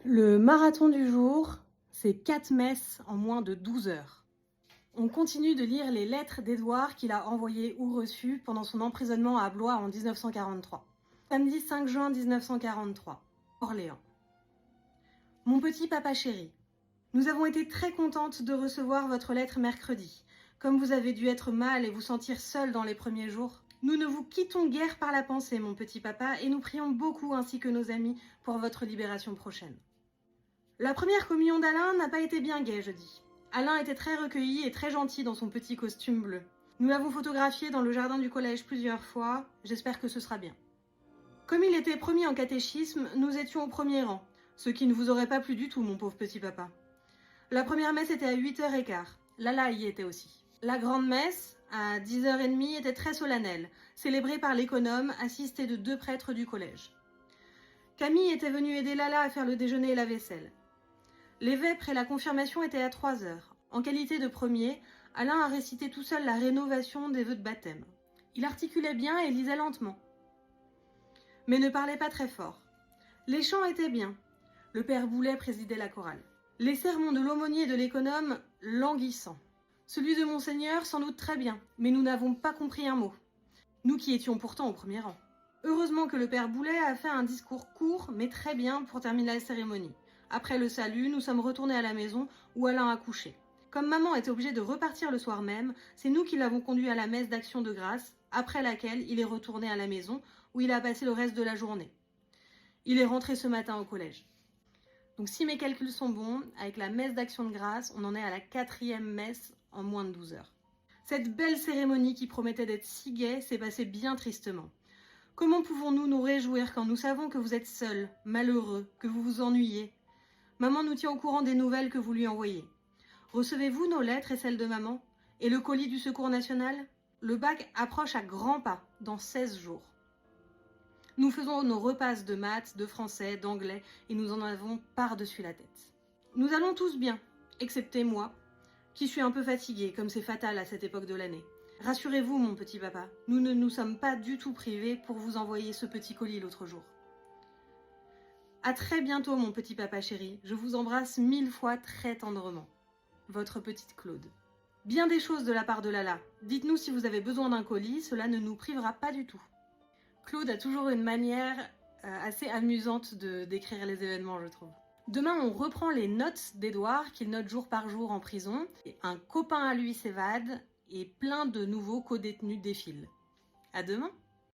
Le marathon du jour, c'est 4 messes en moins de 12 heures. On continue de lire les lettres d'Édouard qu'il a envoyées ou reçues pendant son emprisonnement à Blois en 1943. Samedi 5 juin 1943, Orléans. Mon petit papa chéri, nous avons été très contentes de recevoir votre lettre mercredi. Comme vous avez dû être mal et vous sentir seul dans les premiers jours, nous ne vous quittons guère par la pensée, mon petit papa, et nous prions beaucoup ainsi que nos amis pour votre libération prochaine. La première communion d'Alain n'a pas été bien gaie jeudi. Alain était très recueilli et très gentil dans son petit costume bleu. Nous l'avons photographié dans le jardin du collège plusieurs fois, j'espère que ce sera bien. Comme il était promis en catéchisme, nous étions au premier rang, ce qui ne vous aurait pas plu du tout, mon pauvre petit papa. La première messe était à 8h15, Lala y était aussi. La grande messe, à 10h30, était très solennelle, célébrée par l'économe, assistée de 2 prêtres du collège. Camille était venue aider Lala à faire le déjeuner et la vaisselle. Les vêpres et la confirmation étaient à 3h. En qualité de premier, Alain a récité tout seul la rénovation des vœux de baptême. Il articulait bien et lisait lentement, mais ne parlait pas très fort. Les chants étaient bien. Le père Boulet présidait la chorale. Les sermons de l'aumônier et de l'économe, languissants. Celui de Monseigneur, sans doute très bien, mais nous n'avons pas compris un mot. Nous qui étions pourtant au premier rang. Heureusement que le père Boulet a fait un discours court, mais très bien pour terminer la cérémonie. Après le salut, nous sommes retournés à la maison où Alain a couché. Comme maman était obligée de repartir le soir même, c'est nous qui l'avons conduit à la messe d'action de grâce, après laquelle il est retourné à la maison où il a passé le reste de la journée. Il est rentré ce matin au collège. Donc si mes calculs sont bons, avec la messe d'action de grâce, on en est à la 4e messe en moins de 12 heures. Cette belle cérémonie qui promettait d'être si gaie s'est passée bien tristement. Comment pouvons-nous nous réjouir quand nous savons que vous êtes seul, malheureux, que vous vous ennuyez ? Maman nous tient au courant des nouvelles que vous lui envoyez. Recevez-vous nos lettres et celles de maman? Et le colis du Secours national? Le bac approche à grands pas, dans 16 jours. Nous faisons nos repasses de maths, de français, d'anglais, et nous en avons par-dessus la tête. Nous allons tous bien, excepté moi, qui suis un peu fatiguée, comme c'est fatal à cette époque de l'année. Rassurez-vous, mon petit papa, nous ne nous sommes pas du tout privés pour vous envoyer ce petit colis l'autre jour. À très bientôt, mon petit papa chéri. Je vous embrasse 1000 fois très tendrement. Votre petite Claude. Bien des choses de la part de Lala. Dites-nous si vous avez besoin d'un colis, cela ne nous privera pas du tout. Claude a toujours une manière assez amusante de décrire les événements, je trouve. Demain, on reprend les notes d'Édouard, qu'il note jour par jour en prison. Un copain à lui s'évade et plein de nouveaux co-détenus défilent. À demain!